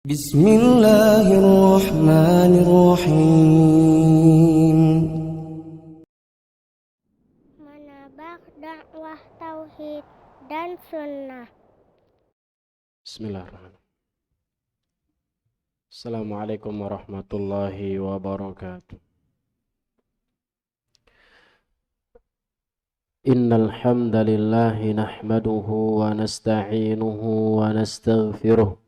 Bismillahirrahmanirrahim. Menabak dakwah tauhid dan sunnah. Bismillahirrahmanirrahim. Assalamualaikum warahmatullahi wabarakatuh. Innal hamdalillahi nahmaduhu wa nasta'inuhu wa nastaghfiruh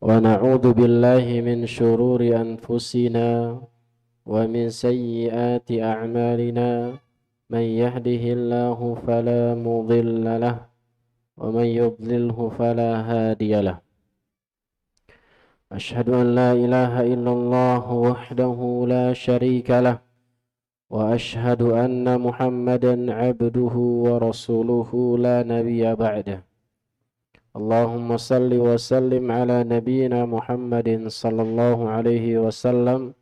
wa na'udzu billahi min shururi anfusina wa min sayyiati a'malina man yahdihillahu fala mudilla lahu wa man yudlilhu fala hadiya lahu. أشهد أن لا إله إلا الله وحده لا شريك له وأشهد أن محمدا عبده ورسوله لا نبي بعده. اللهم صل وسلم على نبينا محمد صلى الله عليه وسلم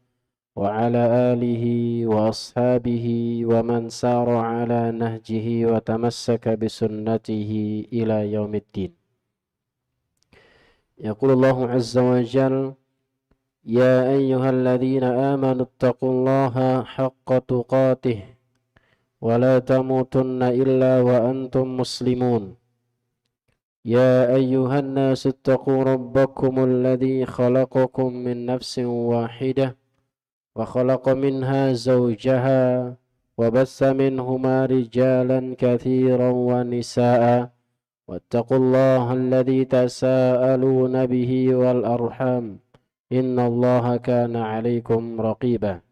وعلى آله وأصحابه ومن سار على نهجه وتمسك بسنته إلى يوم الدين. يقول الله عز وجل: يا أيها الذين آمنوا اتقوا الله حق تقاته ولا تموتن إلا وأنتم مسلمون. يا أيها الناس اتقوا ربكم الذي خلقكم من نفس واحدة وخلق منها زوجها وبث منهما رجالا كثيرا ونساء واتقوا الله الذي تساءلون به والأرحام إن الله كان عليكم رقيبا.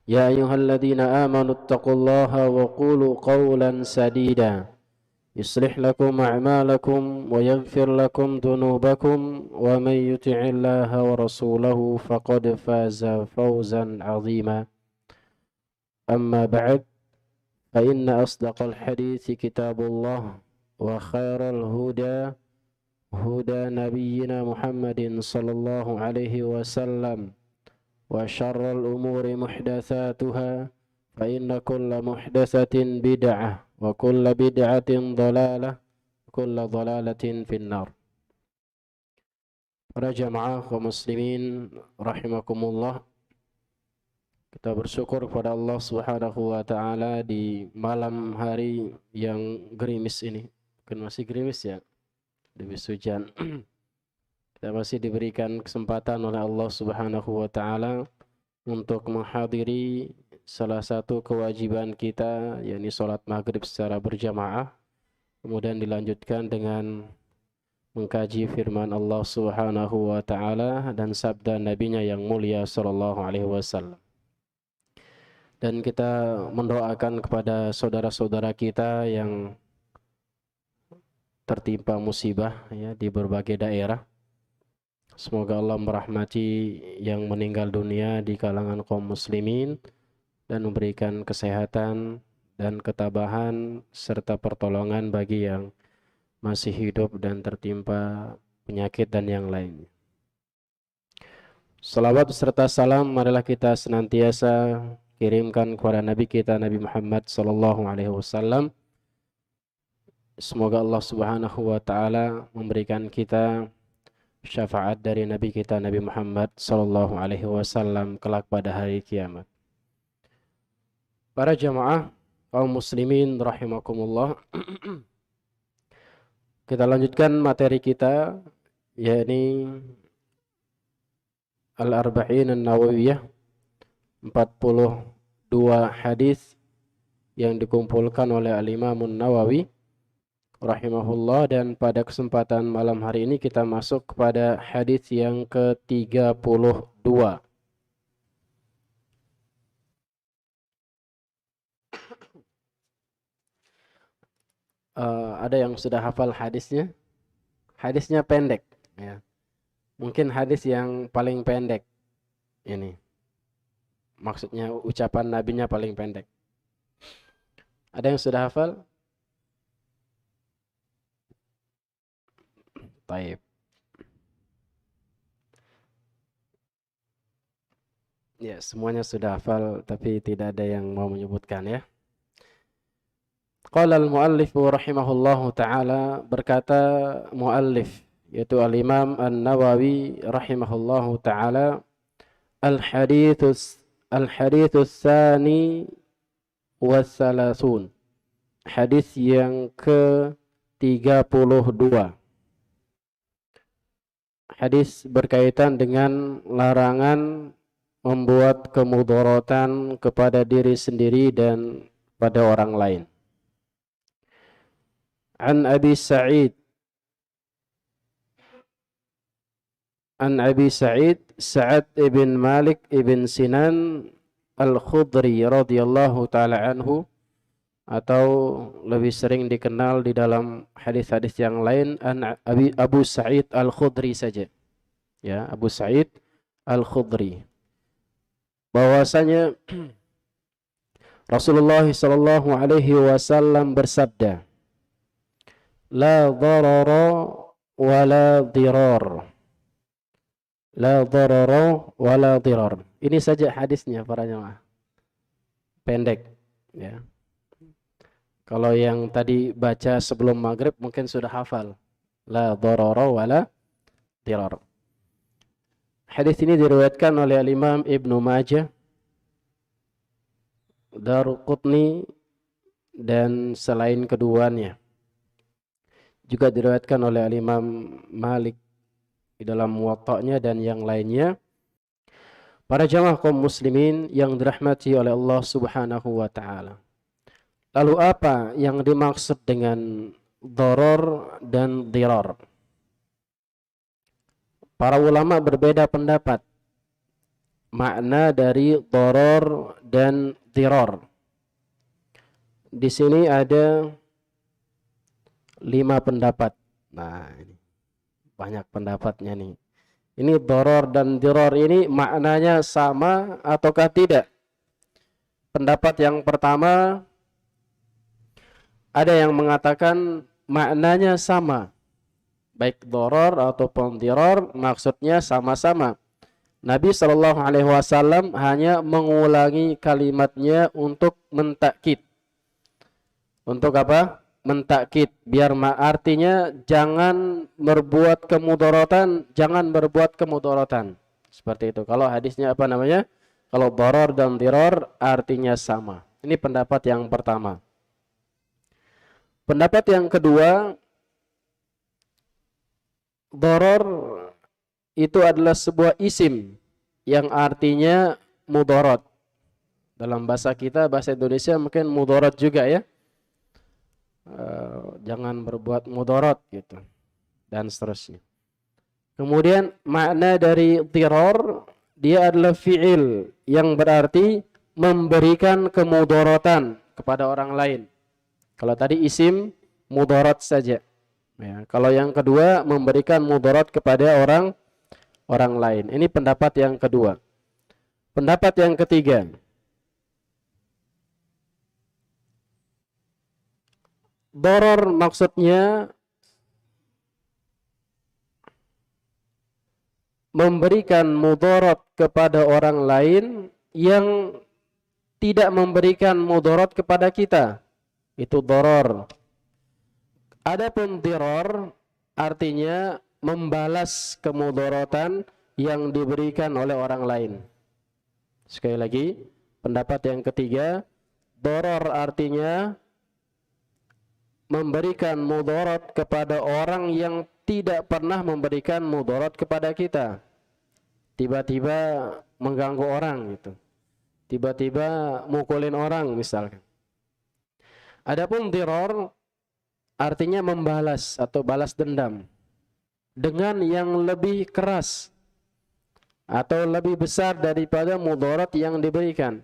يا أيها الذين آمنوا اتقوا الله وقولوا قولا سديدا يصلح لكم أعمالكم ويغفر لكم ذنوبكم ومن يطع الله ورسوله فقد فاز فوزا عظيما. أما بعد فإن أصدق الحديث كتاب الله وخير الهدى هدى نبينا محمد صلى الله عليه وسلم وشر الأمور محدثاتها فإن كل محدثة بدعة وكل بدعة ضلالة وكل ضلالة في النار. Para jamaah kaum muslimin rahimakumullah, kita bersyukur kepada Allah Subhanahu wa taala di malam hari yang gerimis ini. Kan masih gerimis ya? Debus hujan. Kita masih diberikan kesempatan oleh Allah Subhanahu wa taala untuk menghadiri salah satu kewajiban kita, yakni salat maghrib secara berjamaah, kemudian dilanjutkan dengan mengkaji firman Allah Subhanahu wa taala dan sabda nabinya yang mulia sallallahu alaihi wasallam. Dan kita mendoakan kepada saudara-saudara kita yang tertimpa musibah ya di berbagai daerah. Semoga Allah merahmati yang meninggal dunia di kalangan kaum muslimin dan memberikan kesehatan dan ketabahan serta pertolongan bagi yang masih hidup dan tertimpa penyakit dan yang lainnya. Salawat serta salam marilah kita senantiasa kirimkan kepada Nabi kita Nabi Muhammad sallallahu alaihi wasallam. Semoga Allah Subhanahu wa taala memberikan kita syafaat dari Nabi kita Nabi Muhammad sallallahu alaihi wasallam kelak pada hari kiamat. Para jamaah kaum muslimin rahimakumullah, kita lanjutkan materi kita, yakni Al-Arba'in An-Nawawiyah, 42 hadis yang dikumpulkan oleh Al-Imam An-Nawawi rahimahullah, dan pada kesempatan malam hari ini kita masuk kepada hadis yang ke-32. Ada yang sudah hafal hadisnya? Hadisnya pendek ya. Mungkin hadis yang paling pendek ini. Maksudnya ucapan nabinya paling pendek. Ada yang sudah hafal? Baik. Ya, semuanya sudah hafal tapi tidak ada yang mau menyebutkan ya. Qala al-muallif rahimahullahu taala, berkata muallif yaitu Al-Imam An-Nawawi rahimahullahu taala, al-hadits tsani wassalasun, hadis yang ke-32. Hadis berkaitan dengan larangan membuat kemudaratan kepada diri sendiri dan pada orang lain. An Abi Sa'id Sa'ad ibn Malik ibn Sinan Al-Khudri radhiyallahu taala anhu, atau lebih sering dikenal di dalam hadis-hadis yang lain Abu Sa'id Al-Khudri saja. Ya, Abu Sa'id Al-Khudri. Bahwasanya Rasulullah sallallahu alaihi wasallam bersabda, "La dharara wa la dirar." La dharara wa la dirar. Ini saja hadisnya para jemaah. Pendek, ya. Kalau yang tadi baca sebelum maghrib mungkin sudah hafal. La dharara wa la dirar. Hadis ini diriwayatkan oleh Imam Ibnu Majah, Daruqutni, dan selain keduanya. Juga diriwayatkan oleh Imam Malik di dalam Muwatta'nya dan yang lainnya. Para jamaah kaum muslimin yang dirahmati oleh Allah Subhanahu wa taala. Lalu apa yang dimaksud dengan dharar dan dirar? Para ulama berbeda pendapat makna dari dharar dan dirar. Di sini ada 5 pendapat. Nah, ini banyak pendapatnya nih. Ini dharar dan dirar ini maknanya sama ataukah tidak? Pendapat yang pertama, ada yang mengatakan maknanya sama. Baik dharar ataupun dirar maksudnya sama-sama. Nabi SAW hanya mengulangi kalimatnya untuk mentakkid. Untuk apa? Mentakkid. Biar artinya jangan berbuat kemudaratan, jangan berbuat kemudaratan. Seperti itu. Kalau hadisnya apa namanya? Kalau dharar dan dirar artinya sama. Ini pendapat yang pertama. Pendapat yang kedua, dharar itu adalah sebuah isim yang artinya mudarat. Dalam bahasa kita, bahasa Indonesia mungkin mudarat juga ya. Jangan berbuat mudarat gitu. Dan seterusnya. Kemudian makna dari dirar, dia adalah fi'il yang berarti memberikan kemudaratan kepada orang lain. Kalau tadi isim mudarat saja. Ya, kalau yang kedua memberikan mudarat kepada orang lain. Ini pendapat yang kedua. Pendapat yang ketiga, dharar maksudnya memberikan mudarat kepada orang lain yang tidak memberikan mudarat kepada kita. Itu dharar. Adapun dirar artinya membalas kemudaratan yang diberikan oleh orang lain. Sekali lagi, pendapat yang ketiga, dharar artinya memberikan mudarat kepada orang yang tidak pernah memberikan mudarat kepada kita. Tiba-tiba mengganggu orang gitu. Tiba-tiba mukulin orang misalkan. Adapun dirar artinya membalas atau balas dendam dengan yang lebih keras atau lebih besar daripada mudarat yang diberikan.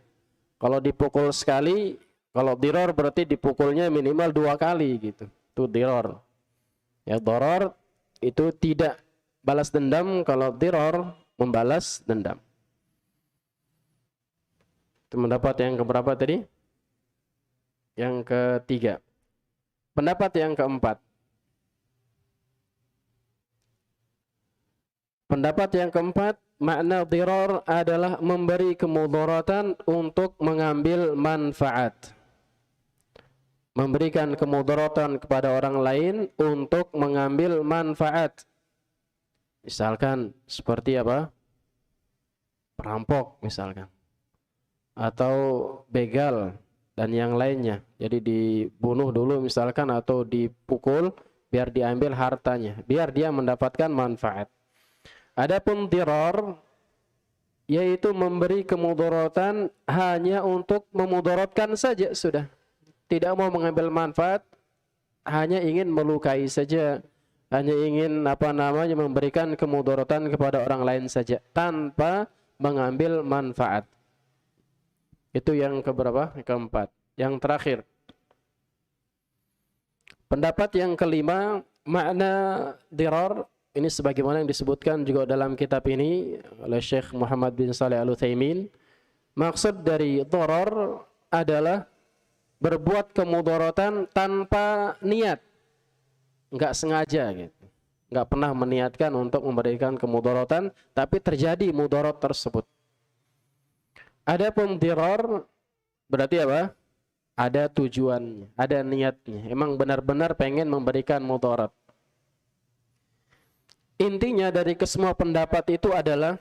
Kalau dipukul sekali, kalau dirar berarti dipukulnya minimal 2 kali gitu. Itu dirar. Ya, dharar itu tidak balas dendam, kalau dirar membalas dendam. Itu pendapat yang keberapa tadi? Yang ketiga. Pendapat yang keempat. Pendapat yang keempat, makna dirar adalah memberi kemudaratan untuk mengambil manfaat. Memberikan kemudaratan kepada orang lain untuk mengambil manfaat. Misalkan seperti apa? Perampok misalkan, atau begal dan yang lainnya. Jadi dibunuh dulu misalkan atau dipukul biar diambil hartanya, biar dia mendapatkan manfaat. Adapun dirar yaitu memberi kemudaratan hanya untuk memudaratkan saja sudah. Tidak mau mengambil manfaat, hanya ingin melukai saja, hanya ingin memberikan kemudaratan kepada orang lain saja tanpa mengambil manfaat. Itu yang keberapa? Keempat. Yang terakhir, pendapat yang kelima, makna dirar ini sebagaimana yang disebutkan juga dalam kitab ini oleh Syekh Muhammad bin Shalih Al-Utsaimin. Maksud dari darar adalah berbuat kemudaratan tanpa niat, enggak sengaja gitu, enggak pernah meniatkan untuk memberikan kemudaratan, tapi terjadi mudarat tersebut. Adapun dirar berarti apa? Ada tujuannya, ada niatnya, emang benar-benar pengen memberikan mudarat. Intinya dari kesemua pendapat itu adalah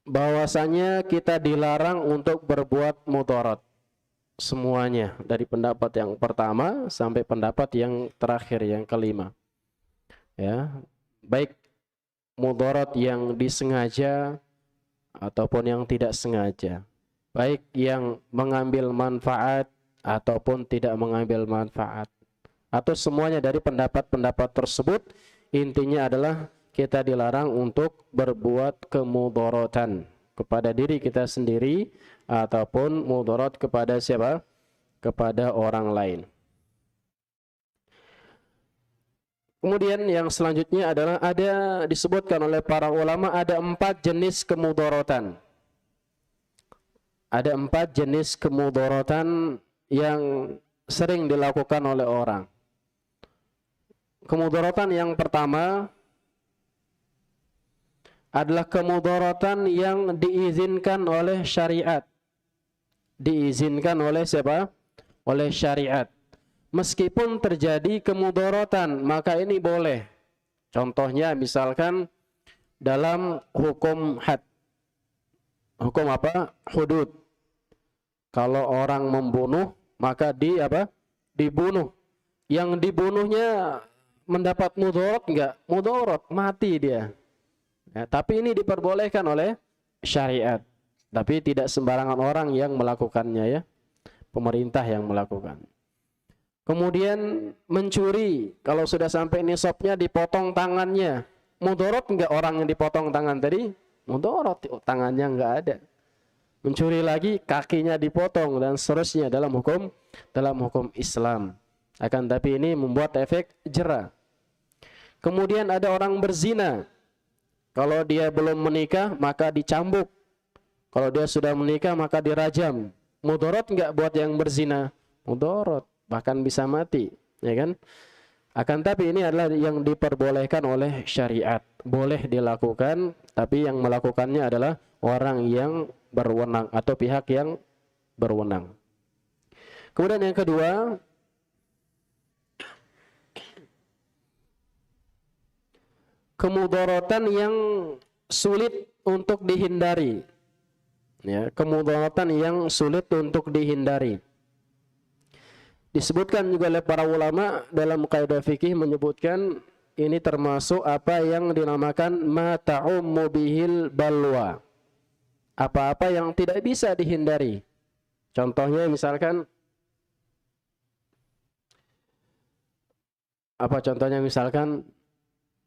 bahwasanya kita dilarang untuk berbuat mudarat. Semuanya dari pendapat yang pertama sampai pendapat yang terakhir, yang kelima. Ya, baik mudarat yang disengaja ataupun yang tidak sengaja. Baik yang mengambil manfaat ataupun tidak mengambil manfaat. Atau semuanya dari pendapat-pendapat tersebut, intinya adalah kita dilarang untuk berbuat kemudaratan kepada diri kita sendiri ataupun mudarat kepada siapa? Kepada orang lain. Kemudian yang selanjutnya adalah ada disebutkan oleh para ulama ada 4 jenis kemudaratan. Ada 4 jenis kemudaratan yang sering dilakukan oleh orang. Kemudaratan yang pertama adalah kemudaratan yang diizinkan oleh syariat. Diizinkan oleh siapa? Oleh syariat. Meskipun terjadi kemudaratan, maka ini boleh. Contohnya misalkan dalam hukum had. Hukum apa? Hudud. Kalau orang membunuh, maka dibunuh. Yang dibunuhnya mendapat mudarat enggak? Mudarat, mati dia. Ya, tapi ini diperbolehkan oleh syariat. Tapi tidak sembarangan orang yang melakukannya ya. Pemerintah yang melakukan. Kemudian mencuri, kalau sudah sampai nisabnya dipotong tangannya. Mudarat enggak orang yang dipotong tangan tadi? Mudarat, tangannya enggak ada. Mencuri lagi, kakinya dipotong dan seterusnya dalam hukum Islam. Akan tapi ini membuat efek jera. Kemudian ada orang berzina. Kalau dia belum menikah maka dicambuk. Kalau dia sudah menikah maka dirajam. Mudarat enggak buat yang berzina? Mudarat, bahkan bisa mati, ya kan? Akan tapi ini adalah yang diperbolehkan oleh syariat. Boleh dilakukan, tapi yang melakukannya adalah orang yang berwenang atau pihak yang berwenang. Kemudian yang kedua, kemudaratan yang sulit untuk dihindari. Ya, kemudaratan yang sulit untuk dihindari. Disebutkan juga oleh para ulama dalam kaidah fikih menyebutkan ini termasuk apa yang dinamakan ma ta'ummu bihil balwa. Apa-apa yang tidak bisa dihindari. Contohnya misalkan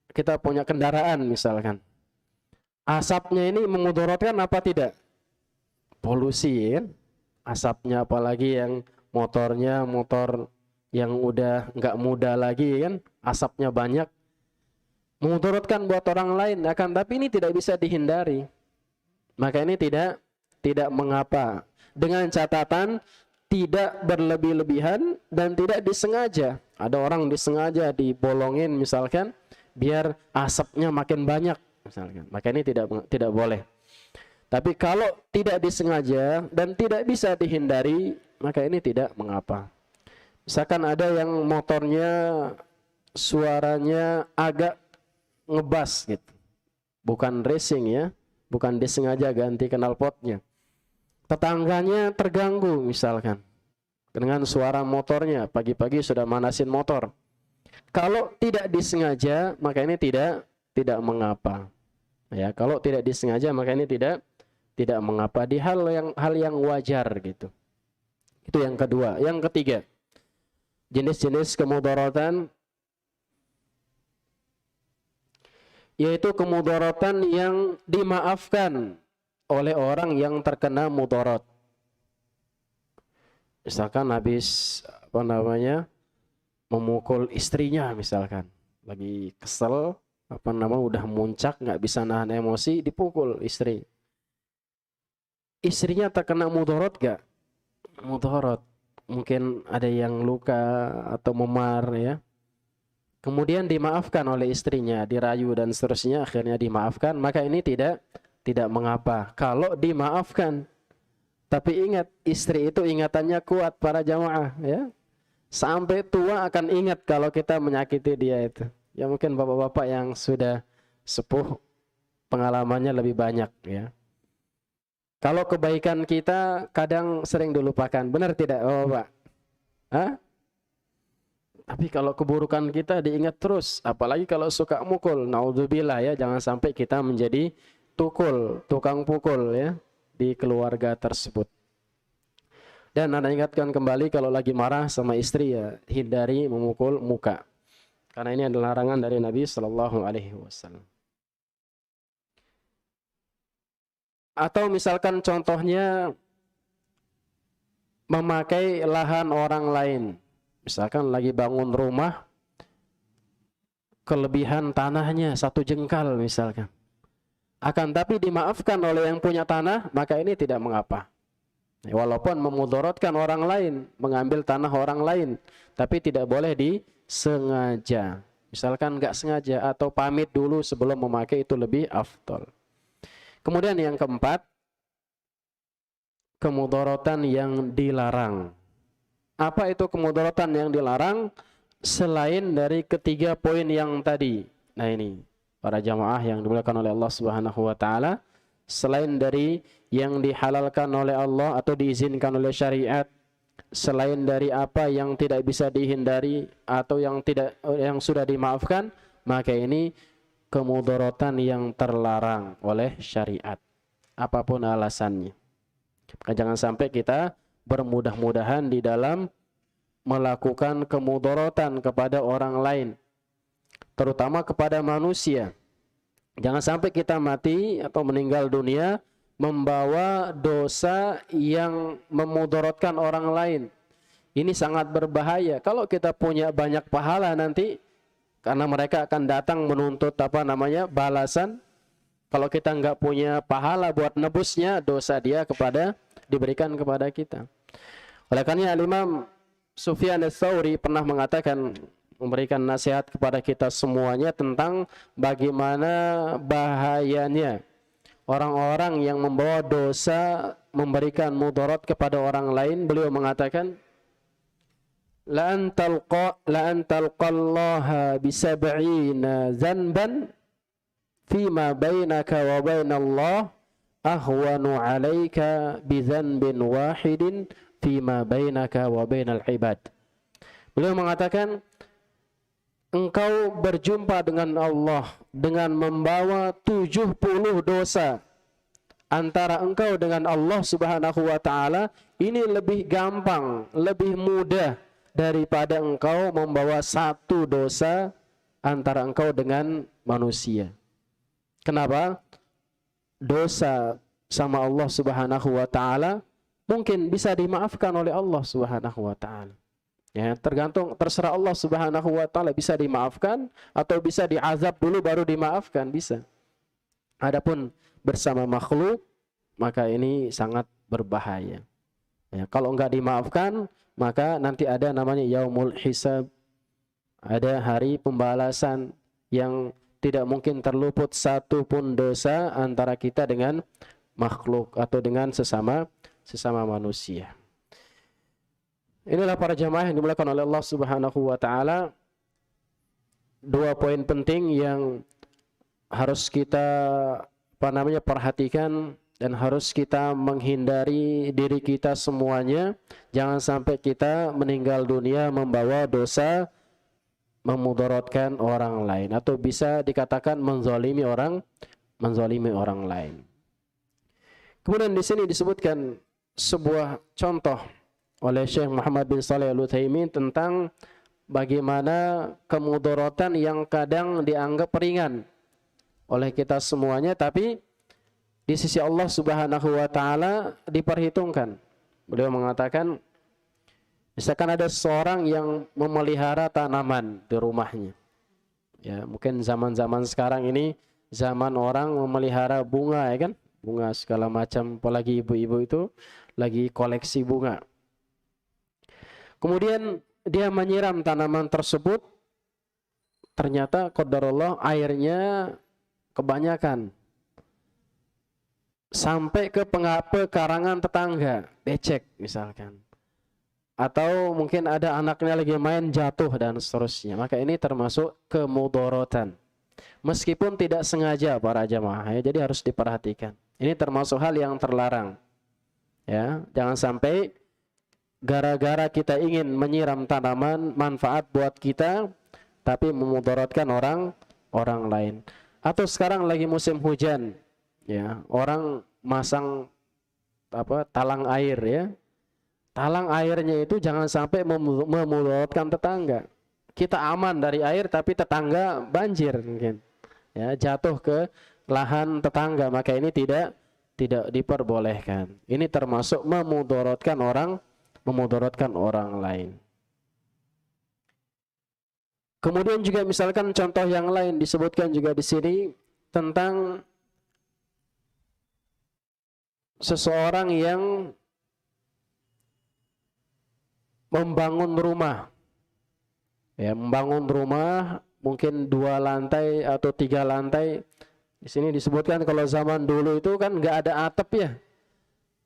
kita punya kendaraan misalkan. Asapnya ini memudaratkan apa tidak? Polusi kan? Asapnya apalagi yang motor yang udah nggak muda lagi kan, asapnya banyak, memudaratkan buat orang lain. Akan tapi ini tidak bisa dihindari, maka ini tidak mengapa, dengan catatan tidak berlebih-lebihan dan tidak disengaja. Ada orang disengaja dibolongin misalkan biar asapnya makin banyak misalkan, maka ini tidak boleh. Tapi kalau tidak disengaja dan tidak bisa dihindari, maka ini tidak mengapa. Misalkan ada yang motornya suaranya agak ngebas gitu. Bukan racing ya, bukan disengaja ganti knalpotnya. Tetangganya terganggu misalkan dengan suara motornya, pagi-pagi sudah manasin motor. Kalau tidak disengaja, maka ini tidak mengapa. Ya, kalau tidak disengaja maka ini tidak mengapa di hal yang wajar gitu. Itu yang kedua. Yang ketiga, jenis-jenis kemudaratan yaitu kemudaratan yang dimaafkan oleh orang yang terkena mudarat. Misalkan habis memukul istrinya misalkan, lagi kesel, udah muncak, nggak bisa nahan emosi, dipukul istri. Istrinya terkena mudarat gak? Mudarat. Mungkin ada yang luka atau memar ya. Kemudian dimaafkan oleh istrinya, dirayu dan seterusnya, akhirnya dimaafkan, maka ini tidak mengapa kalau dimaafkan. Tapi ingat, istri itu ingatannya kuat para jamaah ya. Sampai tua akan ingat kalau kita menyakiti dia itu. Ya mungkin bapak-bapak yang sudah sepuh pengalamannya lebih banyak ya. Kalau kebaikan kita kadang sering dilupakan, benar tidak Bapak? Hah? Tapi kalau keburukan kita diingat terus, apalagi kalau suka mukul, naudzubillah ya, jangan sampai kita menjadi tukang pukul ya di keluarga tersebut. Dan Anda ingatkan kembali kalau lagi marah sama istri ya, hindari memukul muka. Karena ini adalah larangan dari Nabi sallallahu alaihi wasallam. Atau misalkan contohnya memakai lahan orang lain. Misalkan lagi bangun rumah, kelebihan tanahnya 1 jengkal misalkan. Akan tapi dimaafkan oleh yang punya tanah, maka ini tidak mengapa. Walaupun memudaratkan orang lain, mengambil tanah orang lain, tapi tidak boleh disengaja. Misalkan nggak sengaja atau pamit dulu sebelum memakai, itu lebih afdal. Kemudian yang keempat, kemudaratan yang dilarang. Apa itu kemudaratan yang dilarang? Selain dari ketiga poin yang tadi. Nah ini, para jamaah yang dimuliakan oleh Allah Subhanahu wa taala, selain dari yang dihalalkan oleh Allah atau diizinkan oleh syariat, selain dari apa yang tidak bisa dihindari atau yang sudah dimaafkan, maka ini kemudaratan yang terlarang oleh syariat, apapun alasannya. Jangan sampai kita bermudah-mudahan di dalam melakukan kemudaratan kepada orang lain, terutama kepada manusia. Jangan sampai kita mati atau meninggal dunia membawa dosa yang memudaratkan orang lain. Ini sangat berbahaya. Kalau kita punya banyak pahala nanti, karena mereka akan datang menuntut balasan. Kalau kita nggak punya pahala buat nebusnya, dosa dia diberikan kepada kita. Oleh karena Imam Sufyan Ats-Tsauri pernah memberikan nasihat kepada kita semuanya tentang bagaimana bahayanya orang-orang yang membawa dosa memberikan mudarat kepada orang lain. Beliau mengatakan, la antalqallaha bisab'ina dzanban fima bainaka wa bainallah ahwanu 'alaika bidzanbin wahidin fima bainaka wa bainal ibad. Beliau mengatakan, engkau berjumpa dengan Allah dengan membawa 70 dosa. Antara engkau dengan Allah Subhanahu wa taala ini lebih gampang, lebih mudah daripada engkau membawa 1 dosa antara engkau dengan manusia. Kenapa? Dosa sama Allah Subhanahu wa taala mungkin bisa dimaafkan oleh Allah Subhanahu wa taala. Ya, terserah Allah Subhanahu wa taala, bisa dimaafkan atau bisa diazab dulu baru dimaafkan, bisa. Adapun bersama makhluk, maka ini sangat berbahaya. Ya, kalau enggak dimaafkan, maka nanti ada namanya yaumul hisab. Ada hari pembalasan yang tidak mungkin terluput 1 pun dosa antara kita dengan makhluk atau dengan sesama manusia. Inilah para jamaah yang dimuliakan oleh Allah Subhanahu wa taala. dua poin penting yang harus kita perhatikan dan harus kita menghindari diri kita semuanya. Jangan sampai kita meninggal dunia membawa dosa memudaratkan orang lain atau bisa dikatakan menzalimi orang lain. Kemudian di sini disebutkan sebuah contoh oleh Syekh Muhammad bin Shalih Al-Utsaimin tentang bagaimana kemudaratan yang kadang dianggap ringan oleh kita semuanya, tapi di sisi Allah Subhanahu wa taala diperhitungkan. Beliau mengatakan, misalkan ada seorang yang memelihara tanaman di rumahnya. Ya, mungkin zaman-zaman sekarang ini zaman orang memelihara bunga, ya kan? Bunga segala macam, apalagi ibu-ibu itu lagi koleksi bunga. Kemudian dia menyiram tanaman tersebut, ternyata qadarullah airnya kebanyakan sampai ke pekarangan tetangga, becek misalkan. Atau mungkin ada anaknya lagi main jatuh dan seterusnya. Maka ini termasuk kemudaratan. Meskipun tidak sengaja para jamaah, ya, jadi harus diperhatikan. Ini termasuk hal yang terlarang. Ya, jangan sampai gara-gara kita ingin menyiram tanaman manfaat buat kita tapi memudaratkan orang lain. Atau sekarang lagi musim hujan, ya, orang masang talang air, ya. Talang airnya itu jangan sampai memudaratkan tetangga. Kita aman dari air tapi tetangga banjir mungkin. Ya, jatuh ke lahan tetangga, maka ini tidak diperbolehkan. Ini termasuk memudaratkan orang lain. Kemudian juga misalkan contoh yang lain disebutkan juga di sini tentang seseorang yang membangun rumah. Ya, membangun rumah mungkin 2 lantai atau 3 lantai. Di sini disebutkan kalau zaman dulu itu kan nggak ada atap, ya.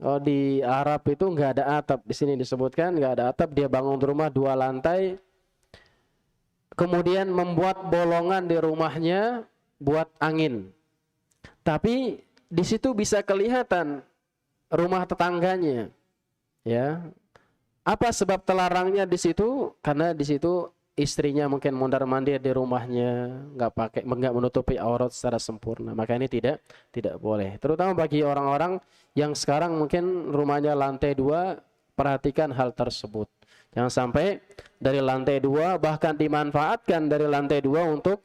Oh, di Arab itu nggak ada atap. Di sini disebutkan nggak ada atap, dia bangun rumah 2 lantai. Kemudian membuat bolongan di rumahnya buat angin. Tapi di situ bisa kelihatan rumah tetangganya. Ya. Apa sebab terlarangnya di situ? Karena di situ istrinya mungkin mondar-mandir di rumahnya, nggak menutupi aurat secara sempurna. Maka ini tidak boleh. Terutama bagi orang-orang yang sekarang mungkin rumahnya lantai 2, perhatikan hal tersebut. Jangan sampai dari lantai 2 bahkan dimanfaatkan dari lantai 2 untuk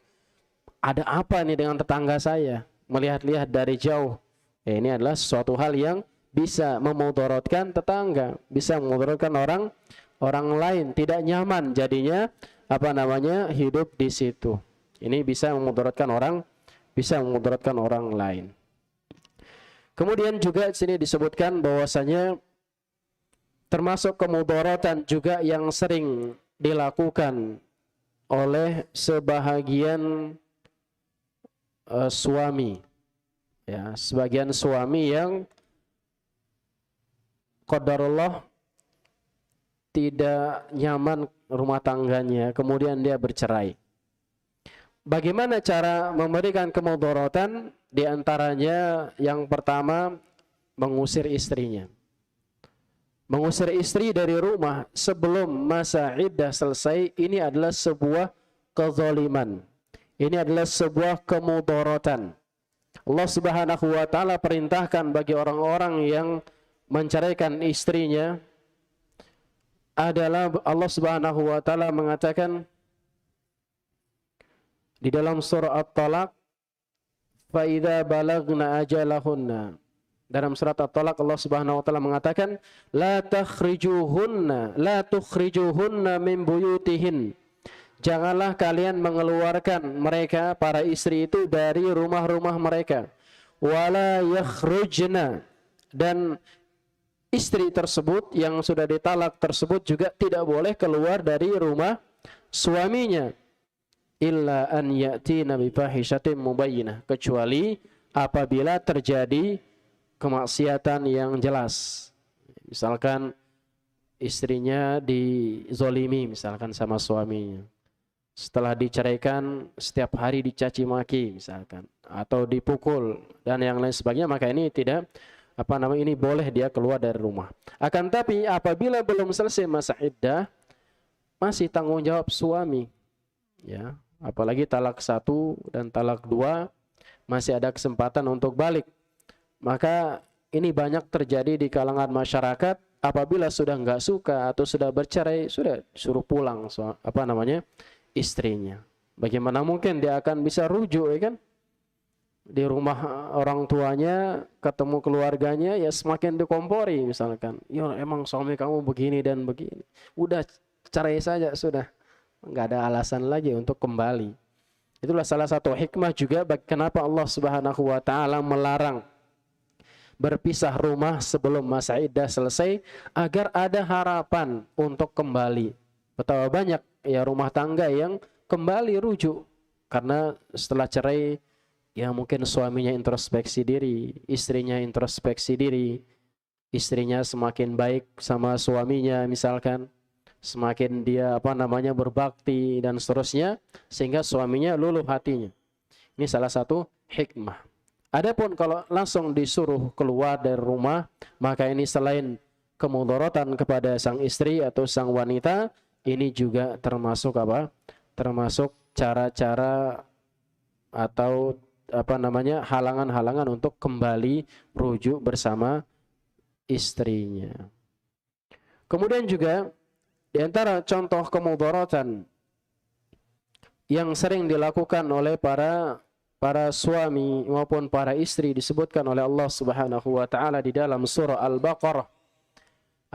ada apa nih dengan tetangga saya, melihat-lihat dari jauh. Ya, ini adalah suatu hal yang bisa memudaratkan tetangga, bisa memudaratkan orang lain, tidak nyaman jadinya hidup di situ. Ini bisa memudaratkan orang lain. Kemudian juga di sini disebutkan bahwasanya termasuk kemudaratan juga yang sering dilakukan oleh sebahagian suami. Ya, sebagian suami yang qadarullah tidak nyaman rumah tangganya, kemudian dia bercerai. Bagaimana cara memberikan kemudaratan? Di antaranya yang pertama, mengusir istrinya. Mengusir istri dari rumah sebelum masa iddah selesai, ini adalah sebuah kezaliman. Ini adalah sebuah kemudaratan. Allah Subhanahu wa taala perintahkan bagi orang-orang yang menceraikan istrinya adalah Allah Subhanahu wa taala mengatakan di dalam surah At-Talaq, fa idza balagna ajalahunna. Dalam surat At-Talaq Allah Subhanahu wa taala mengatakan la tukhrijuhunna min buyutihin. Janganlah kalian mengeluarkan mereka para istri itu dari rumah-rumah mereka. Wala yakhrujna, dan istri tersebut yang sudah ditalak tersebut juga tidak boleh keluar dari rumah suaminya. Illa an ya'tina bi fahishatin mubayyinah, kecuali apabila terjadi kemaksiatan yang jelas. Misalkan istrinya dizolimi misalkan sama suaminya, setelah diceraikan setiap hari dicaci maki misalkan, atau dipukul dan yang lain sebagainya, maka ini tidak ini boleh dia keluar dari rumah. Akan tapi apabila belum selesai masa iddah, masih tanggung jawab suami, ya. Apalagi talak 1 dan talak 2 masih ada kesempatan untuk balik. Maka ini banyak terjadi di kalangan masyarakat, apabila sudah nggak suka atau sudah bercerai, sudah suruh pulang istrinya. Bagaimana mungkin dia akan bisa rujuk, ya kan? Di rumah orang tuanya, ketemu keluarganya, ya semakin dikompori misalkan. Ya emang suami kamu begini dan begini. Udah cerai saja sudah. Nggak ada alasan lagi untuk kembali. Itulah salah satu hikmah juga kenapa Allah Subhanahu wa taala melarang berpisah rumah sebelum masa iddah selesai, agar ada harapan untuk kembali. Betapa banyak ya rumah tangga yang kembali rujuk karena setelah cerai, ya mungkin suaminya introspeksi diri, istrinya introspeksi diri, istrinya semakin baik sama suaminya misalkan, semakin dia berbakti dan seterusnya, sehingga suaminya luluh hatinya. Ini salah satu hikmah. Adapun kalau langsung disuruh keluar dari rumah, maka ini selain kemudaratan kepada sang istri atau sang wanita, ini juga termasuk termasuk cara-cara atau halangan-halangan untuk kembali rujuk bersama istrinya. Kemudian juga di antara contoh kemudaratan yang sering dilakukan oleh para suami maupun para istri disebutkan oleh Allah Subhanahu wa taala di dalam surah Al-Baqarah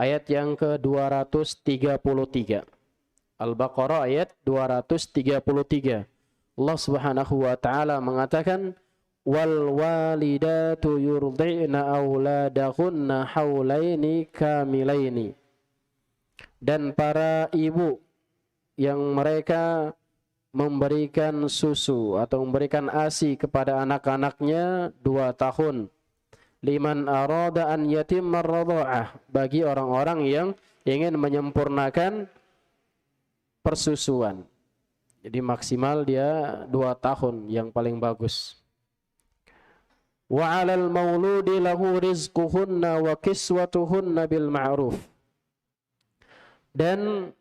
ayat yang ke-233. Al-Baqarah ayat 233. Allah Subhanahu wa taala mengatakan, wal walidatu yurdi'na auladahunna haulaini kamilaini. Dan para ibu yang mereka memberikan susu atau memberikan ASI kepada anak-anaknya 2 tahun. Liman arada an yatimma ar-radha'ah, bagi orang-orang yang ingin menyempurnakan persusuan. Jadi maksimal dia 2 tahun yang paling bagus. Wa 'alal mauludi lahu rizquhunna wa kiswatuhunna bil ma'ruf. Dan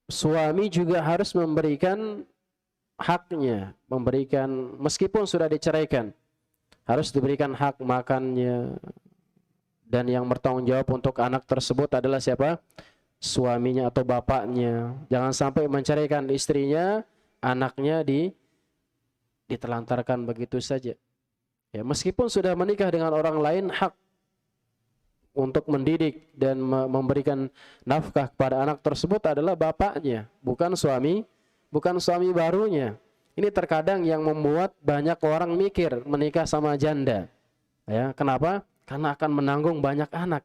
suami juga harus memberikan haknya, meskipun sudah diceraikan, harus diberikan hak makannya, dan yang bertanggung jawab untuk anak tersebut adalah siapa? Suaminya atau bapaknya. Jangan sampai menceraikan istrinya, anaknya ditelantarkan begitu saja. Ya, meskipun sudah menikah dengan orang lain, hak untuk mendidik dan memberikan nafkah kepada anak tersebut adalah bapaknya, bukan suami barunya. Ini terkadang yang membuat banyak orang mikir menikah sama janda. Ya, kenapa? Karena akan menanggung banyak anak.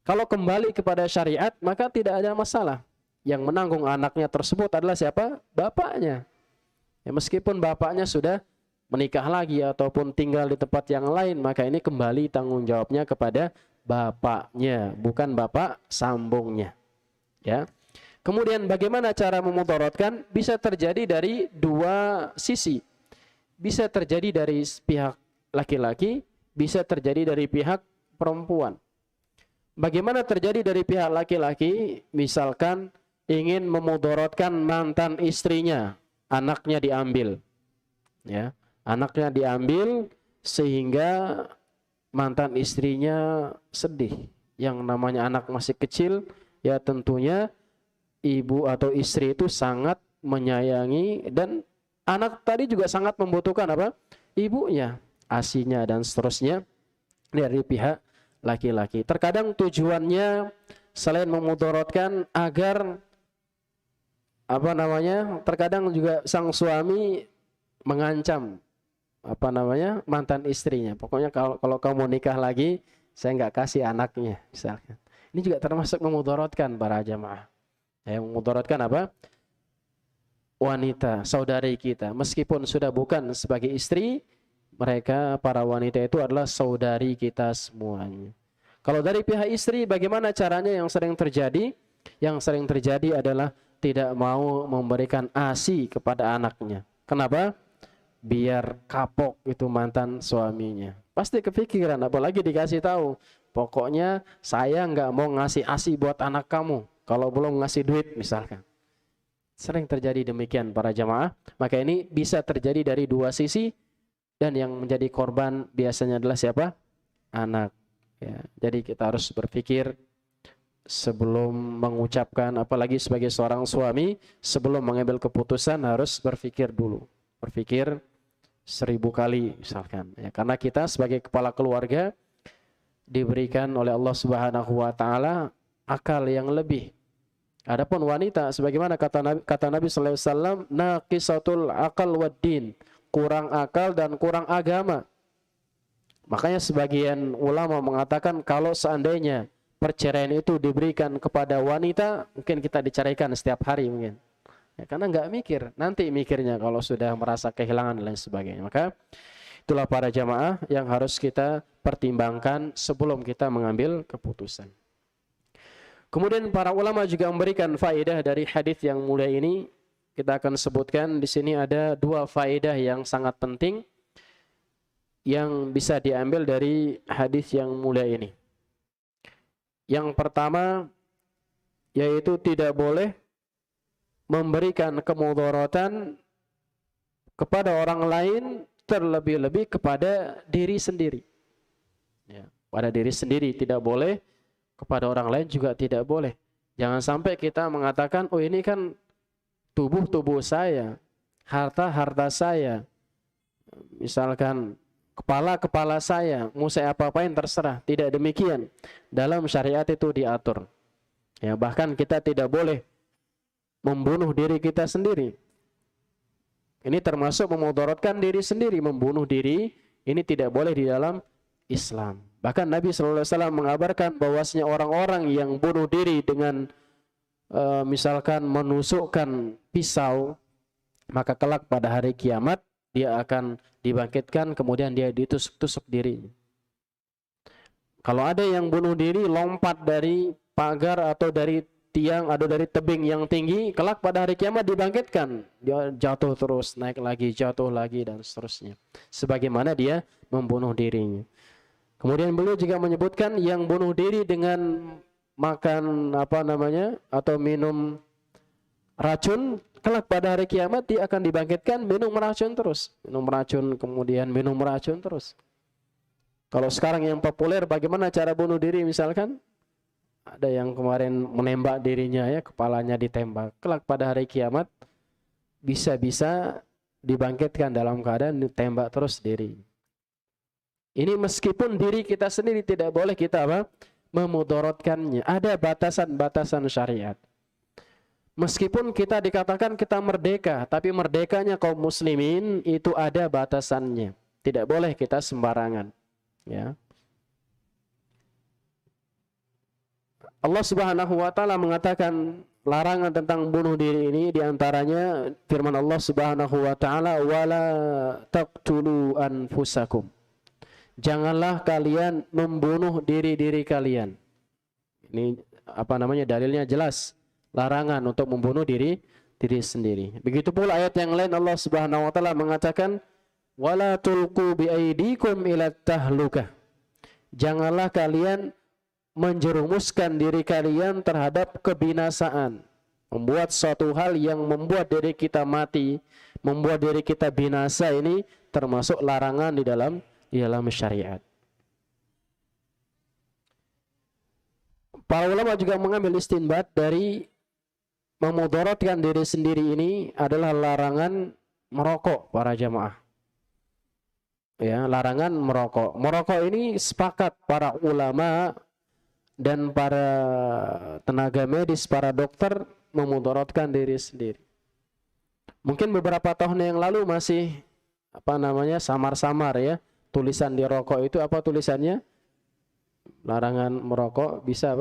Kalau kembali kepada syariat, maka tidak ada masalah. Yang menanggung anaknya tersebut adalah siapa? Bapaknya. Ya, meskipun bapaknya sudah menikah lagi ataupun tinggal di tempat yang lain, maka ini kembali tanggung jawabnya kepada bapaknya, bukan bapak sambungnya. Ya. Kemudian bagaimana cara memudaratkan? Bisa terjadi dari 2 sisi. Bisa terjadi dari pihak laki-laki, bisa terjadi dari pihak perempuan. Bagaimana terjadi dari pihak laki-laki? Misalkan ingin memudaratkan mantan istrinya, anaknya diambil. Ya, anaknya diambil sehingga mantan istrinya sedih. Yang namanya anak masih kecil, ya tentunya ibu atau istri itu sangat menyayangi, dan anak tadi juga sangat membutuhkan ibunya, ASINya dan seterusnya dari pihak laki-laki. Terkadang tujuannya selain memudaratkan agar terkadang juga sang suami mengancam mantan istrinya. Pokoknya kalau kamu nikah lagi, saya nggak kasih anaknya, misalkan. Ini juga termasuk memudaratkan para jamaah. Ya, memudaratkan wanita, saudari kita. Meskipun sudah bukan sebagai istri, mereka para wanita itu adalah saudari kita semuanya. Kalau dari pihak istri, bagaimana caranya yang sering terjadi? Yang sering terjadi adalah tidak mau memberikan ASI kepada anaknya. Kenapa? Biar kapok itu mantan suaminya. Pasti kepikiran, apalagi dikasih tahu, pokoknya saya nggak mau ngasih ASI buat anak kamu kalau belum ngasih duit misalkan. Sering terjadi demikian para jamaah. Maka ini bisa terjadi dari dua sisi, dan yang menjadi korban biasanya adalah siapa? Anak. Ya, jadi kita harus berpikir sebelum mengucapkan, apalagi sebagai seorang suami, sebelum mengambil keputusan harus berpikir dulu. Berpikir 1000 kali misalkan. Ya, karena kita sebagai kepala keluarga diberikan oleh Allah Subhanahu wa taala akal yang lebih. Adapun wanita, sebagaimana kata Nabi sallallahu alaihi wasallam, naqisatul aqal wad din, kurang akal dan kurang agama. Makanya sebagian ulama mengatakan kalau seandainya perceraian itu diberikan kepada wanita, mungkin kita diceraikan setiap hari mungkin. Ya, karena nggak mikir, nanti mikirnya kalau sudah merasa kehilangan dan lain sebagainya. Maka itulah para jamaah yang harus kita pertimbangkan sebelum kita mengambil keputusan. Kemudian para ulama juga memberikan faedah dari hadis yang mulia ini. Kita akan sebutkan di sini ada 2 faedah yang sangat penting yang bisa diambil dari hadis yang mulia ini. Yang pertama yaitu tidak boleh memberikan kemudaratan kepada orang lain, terlebih-lebih kepada diri sendiri. Ya, pada diri sendiri tidak boleh, kepada orang lain juga tidak boleh. Jangan sampai kita mengatakan, oh ini kan tubuh saya, harta saya, misalkan kepala saya, mau saya apa-apain terserah. Tidak demikian. Dalam syariat itu diatur. Ya, bahkan kita tidak boleh membunuh diri kita sendiri. Ini termasuk memudaratkan diri sendiri. Membunuh diri ini tidak boleh di dalam Islam. Bahkan Nabi SAW mengabarkan bahwasanya orang-orang yang bunuh diri dengan misalkan menusukkan pisau, maka kelak pada hari kiamat dia akan dibangkitkan, kemudian dia ditusuk-tusuk diri. Kalau ada yang bunuh diri lompat dari pagar atau dari tiang atau dari tebing yang tinggi, kelak pada hari kiamat dibangkitkan, dia jatuh terus, naik lagi, jatuh lagi, dan seterusnya. Sebagaimana dia membunuh dirinya. Kemudian beliau juga menyebutkan yang bunuh diri dengan makan atau minum racun, kelak pada hari kiamat dia akan dibangkitkan minum racun terus. Minum racun, kemudian minum racun terus. Kalau sekarang yang populer bagaimana cara bunuh diri misalkan? Ada yang kemarin menembak dirinya, ya, kepalanya ditembak. Kelak pada hari kiamat bisa-bisa dibangkitkan dalam keadaan ditembak terus diri. Ini meskipun diri kita sendiri tidak boleh kita memudaratkannya. Ada batasan-batasan syariat. Meskipun kita dikatakan kita merdeka, tapi merdekanya kaum muslimin itu ada batasannya. Tidak boleh kita sembarangan. Ya. Allah Subhanahu wa taala mengatakan larangan tentang bunuh diri ini, diantaranya firman Allah Subhanahu wa taala, wala taqtulu anfusakum. Janganlah kalian membunuh diri-diri kalian. Ini dalilnya jelas. Larangan untuk membunuh diri sendiri. Begitu pula ayat yang lain Allah Subhanahu wa taala mengatakan wala tulqu biaidikum ila tahlukah. Janganlah kalian menjerumuskan diri kalian terhadap kebinasaan. Membuat suatu hal yang membuat diri kita mati, membuat diri kita binasa, ini termasuk larangan di dalam syariat. Para ulama juga mengambil istinbat dari memudaratkan diri sendiri ini adalah larangan merokok para jamaah. Ya, larangan merokok. Merokok ini sepakat para ulama dan para tenaga medis, para dokter memudaratkan diri sendiri. Mungkin beberapa tahun yang lalu masih samar-samar ya. Tulisan di rokok itu apa tulisannya? Larangan merokok bisa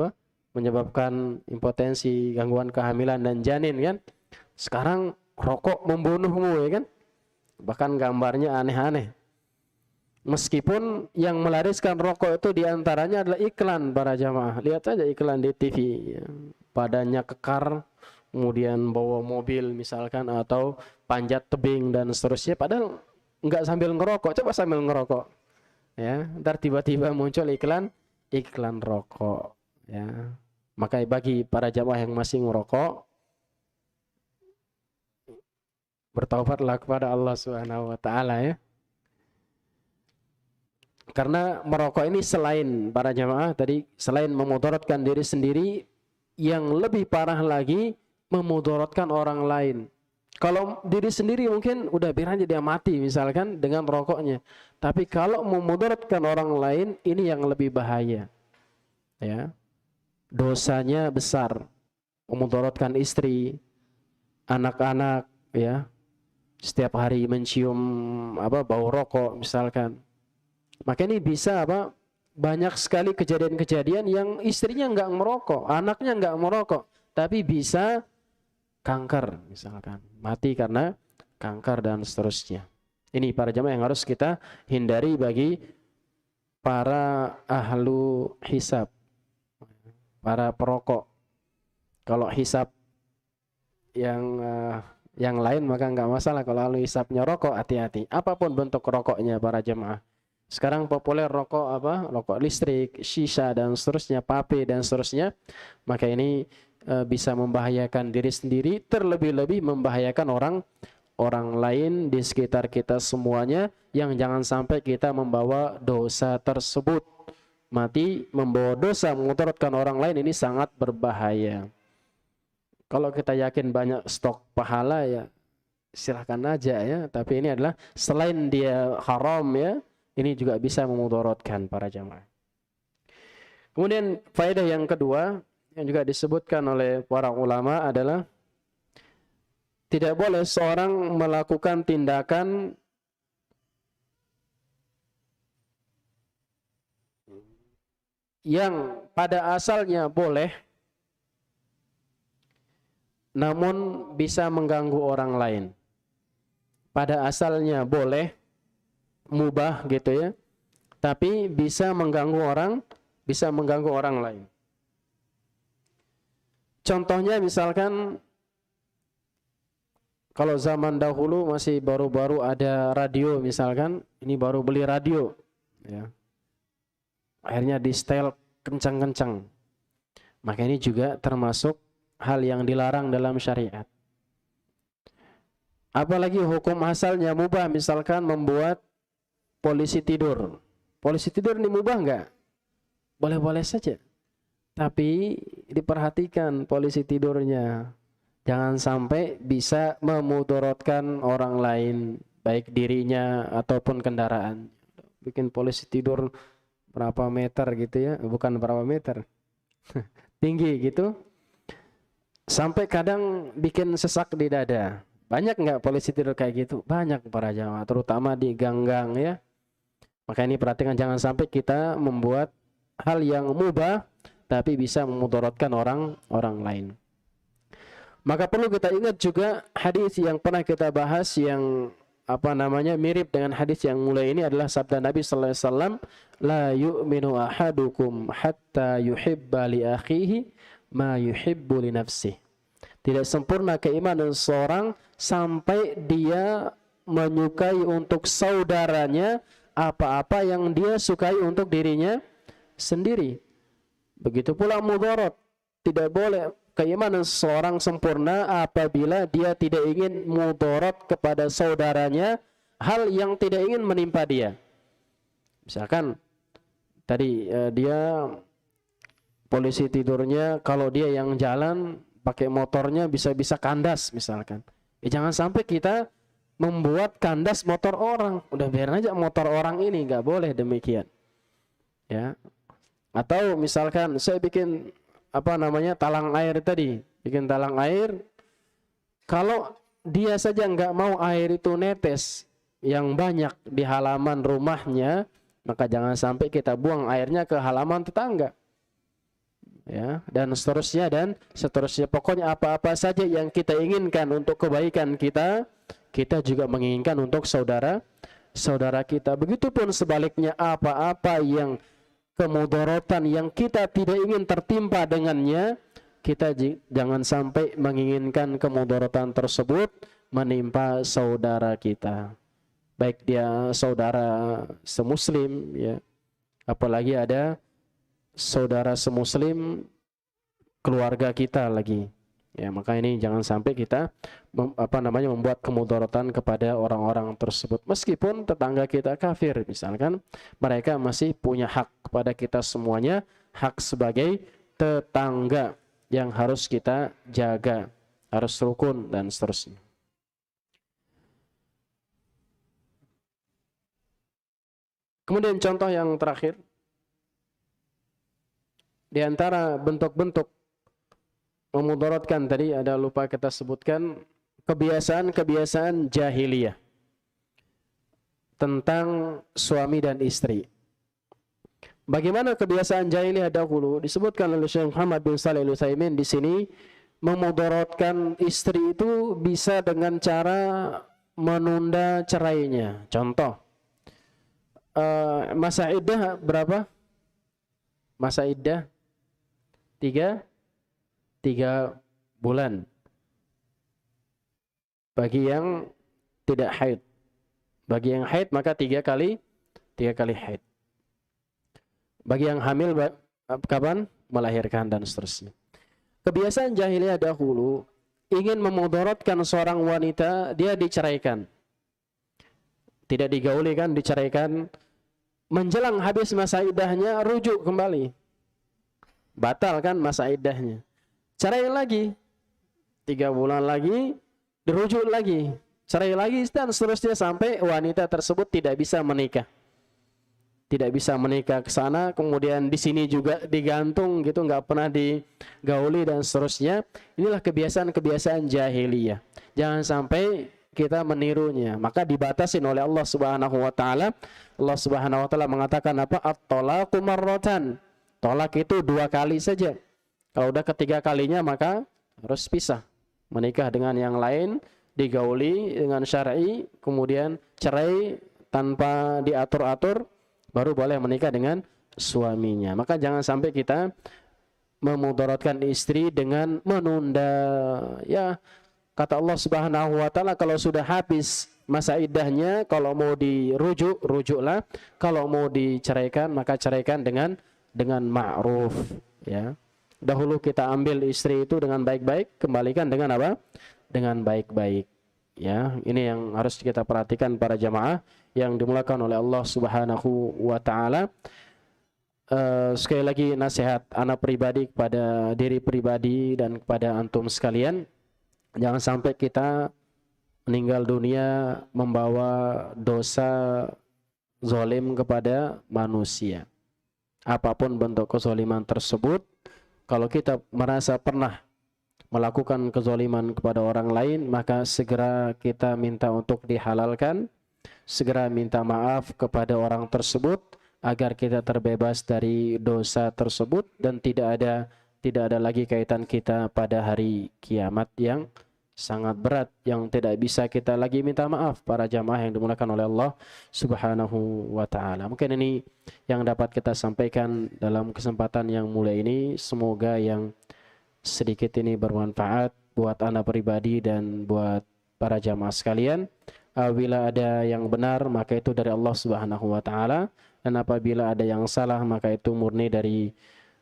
menyebabkan impotensi, gangguan kehamilan dan janin kan. Sekarang rokok membunuhmu ya kan. Bahkan gambarnya aneh-aneh. Meskipun yang melariskan rokok itu diantaranya adalah iklan para jamaah. Lihat saja iklan di TV. Ya. Badannya kekar, kemudian bawa mobil misalkan, atau panjat tebing dan seterusnya, padahal nggak sambil ngerokok. Coba sambil ngerokok, ya, ntar tiba-tiba muncul iklan rokok, ya. Maka bagi para jamaah yang masih ngerokok, bertaubatlah kepada Allah Subhanahu wa taala, ya. Karena merokok ini selain para jamaah tadi, selain memudaratkan diri sendiri, yang lebih parah lagi memudaratkan orang lain. Kalau diri sendiri mungkin udah biar aja dia mati misalkan dengan rokoknya. Tapi kalau memudaratkan orang lain, ini yang lebih bahaya. Ya. Dosanya besar. Memudaratkan istri, anak-anak, ya. Setiap hari mencium bau rokok misalkan. Maka ini bisa banyak sekali kejadian-kejadian yang istrinya nggak merokok, anaknya nggak merokok, tapi bisa kanker misalkan, mati karena kanker dan seterusnya. Ini para jamaah yang harus kita hindari bagi para ahlu hisab, para perokok. Kalau hisab yang lain maka nggak masalah. Kalau ahlu hisabnya rokok, hati-hati. Apapun bentuk rokoknya para jamaah. Sekarang populer rokok rokok listrik, shisha dan seterusnya, vape dan seterusnya. Maka ini bisa membahayakan diri sendiri, terlebih-lebih membahayakan orang lain di sekitar kita semuanya, yang jangan sampai kita membawa dosa tersebut. Mati membawa dosa memudaratkan orang lain, ini sangat berbahaya. Kalau kita yakin banyak stok pahala, ya silahkan aja, ya. Tapi ini adalah selain dia haram, ya, ini juga bisa memudaratkan para jamaah. Kemudian faedah yang kedua yang juga disebutkan oleh para ulama adalah tidak boleh seorang melakukan tindakan yang pada asalnya boleh namun bisa mengganggu orang lain. Pada asalnya boleh, mubah gitu, ya, tapi bisa mengganggu orang lain. Contohnya misalkan kalau zaman dahulu masih baru-baru ada radio misalkan, ini baru beli radio, ya, akhirnya di setel kencang-kencang, maka ini juga termasuk hal yang dilarang dalam syariat. Apalagi hukum asalnya mubah, misalkan membuat polisi tidur. Polisi tidur ini mubah enggak? Boleh-boleh saja. Tapi diperhatikan polisi tidurnya. Jangan sampai bisa memudaratkan orang lain, baik dirinya ataupun kendaraan. Bikin polisi tidur berapa meter gitu, ya, bukan berapa meter. Tinggi gitu. Sampai kadang bikin sesak di dada. Banyak enggak polisi tidur kayak gitu? Banyak para jamaah, terutama di gang-gang, ya. Maka ini perhatikan, jangan sampai kita membuat hal yang mubah tapi bisa memudaratkan orang lain. Maka perlu kita ingat juga hadis yang pernah kita bahas yang mirip dengan hadis yang mulai ini adalah sabda Nabi sallallahu alaihi wasallam, la yu'minu ahadukum hatta yuhibba li akhihi ma yuhibbu li nafsihi. Tidak sempurna keimanan seorang sampai dia menyukai untuk saudaranya apa-apa yang dia sukai untuk dirinya sendiri. Begitu pula mudarat. Tidak boleh keimanan seorang sempurna apabila dia tidak ingin mudarat kepada saudaranya hal yang tidak ingin menimpa dia. Misalkan tadi dia polisi tidurnya, kalau dia yang jalan pakai motornya bisa kandas misalkan. Jangan sampai kita membuat kandas motor orang. Udah biar aja motor orang ini, nggak boleh demikian. Ya. Atau misalkan saya bikin talang air tadi, bikin talang air, kalau dia saja nggak mau air itu netes yang banyak di halaman rumahnya, maka jangan sampai kita buang airnya ke halaman tetangga. Ya, dan seterusnya. Pokoknya apa-apa saja yang kita inginkan untuk kebaikan kita, kita juga menginginkan untuk saudara kita. Begitupun sebaliknya, apa-apa yang kemudaratan yang kita tidak ingin tertimpa dengannya, kita jangan sampai menginginkan kemudaratan tersebut menimpa saudara kita, baik dia saudara semuslim ya, apalagi ada saudara semuslim keluarga kita lagi ya. Maka ini jangan sampai kita membuat kemudaratan kepada orang-orang tersebut, meskipun tetangga kita kafir misalkan, mereka masih punya hak kepada kita semuanya, hak sebagai tetangga yang harus kita jaga, harus rukun dan seterusnya. Kemudian contoh yang terakhir, di antara bentuk-bentuk memudaratkan tadi ada lupa kita sebutkan kebiasaan-kebiasaan jahiliyah tentang suami dan istri. Bagaimana kebiasaan jahiliyah dahulu disebutkan oleh Syekh Muhammad bin Shalih Al-Utsaimin di sini, memudaratkan istri itu bisa dengan cara menunda cerainya. Contoh, masa iddah berapa? Masa iddah 3 bulan bagi yang tidak haid. Bagi yang haid maka 3 kali haid. Bagi yang hamil kapan? Melahirkan dan seterusnya. Kebiasaan jahiliyah dahulu ingin memudaratkan seorang wanita, dia diceraikan. Tidak digauli kan, diceraikan. Menjelang habis masa iddahnya rujuk kembali. Batal kan masa iddahnya. Cerai lagi. 3 bulan lagi dirujuk lagi. Cerai lagi dan seterusnya sampai wanita tersebut tidak bisa menikah. Tidak bisa menikah ke sana, kemudian di sini juga digantung gitu, nggak pernah digauli dan seterusnya. Inilah kebiasaan-kebiasaan jahiliyah. Jangan sampai kita menirunya. Maka dibatasin oleh Allah Subhanahu wa taala. Allah Subhanahu wa taala mengatakan apa? At-talaqu marratan. Tolak itu 2 kali saja. Kalau udah ketiga kalinya maka harus pisah. Menikah dengan yang lain, digauli dengan syar'i, kemudian cerai tanpa diatur-atur, baru boleh menikah dengan suaminya. Maka jangan sampai kita memudaratkan istri dengan menunda. Ya, kata Allah Subhanahu wa taala, kalau sudah habis masa iddahnya, kalau mau dirujuk, rujuklah. Kalau mau diceraikan, maka ceraikan dengan ma'ruf, ya. Dahulu kita ambil istri itu dengan baik-baik, kembalikan dengan apa? Dengan baik-baik. Ya, ini yang harus kita perhatikan para jamaah yang dimulakan oleh Allah Subhanahu wa taala. Sekali lagi nasihat anak pribadi kepada diri pribadi dan kepada antum sekalian, jangan sampai kita meninggal dunia membawa dosa zalim kepada manusia. Apapun bentuk kezaliman tersebut, kalau kita merasa pernah melakukan kezaliman kepada orang lain, maka segera kita minta untuk dihalalkan, segera minta maaf kepada orang tersebut agar kita terbebas dari dosa tersebut dan tidak ada lagi kaitan kita pada hari kiamat yang sangat berat, yang tidak bisa kita lagi minta maaf para jamaah yang dimuliakan oleh Allah Subhanahu wa taala. Mungkin ini yang dapat kita sampaikan dalam kesempatan yang mulia ini. Semoga yang sedikit ini bermanfaat buat anak pribadi dan buat para jamaah sekalian. Apabila ada yang benar maka itu dari Allah Subhanahu wa taala, dan apabila ada yang salah maka itu murni dari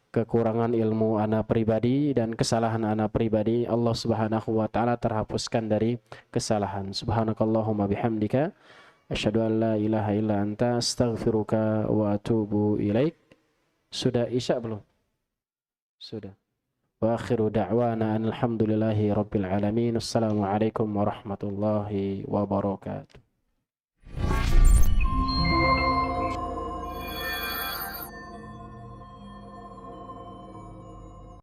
kekurangan ilmu anak pribadi dan kesalahan anak pribadi. Allah Subhanahu wa taala terhapuskan dari kesalahan. Subhanakallahumma bihamdika asyhadu an la ilaha illa anta astaghfiruka wa atubu ilaik. Sudah isya belum? Sudah. Wa akhiru da'wana alhamdulillahi rabbil alamin. Assalamualaikum warahmatullahi wabarakatuh.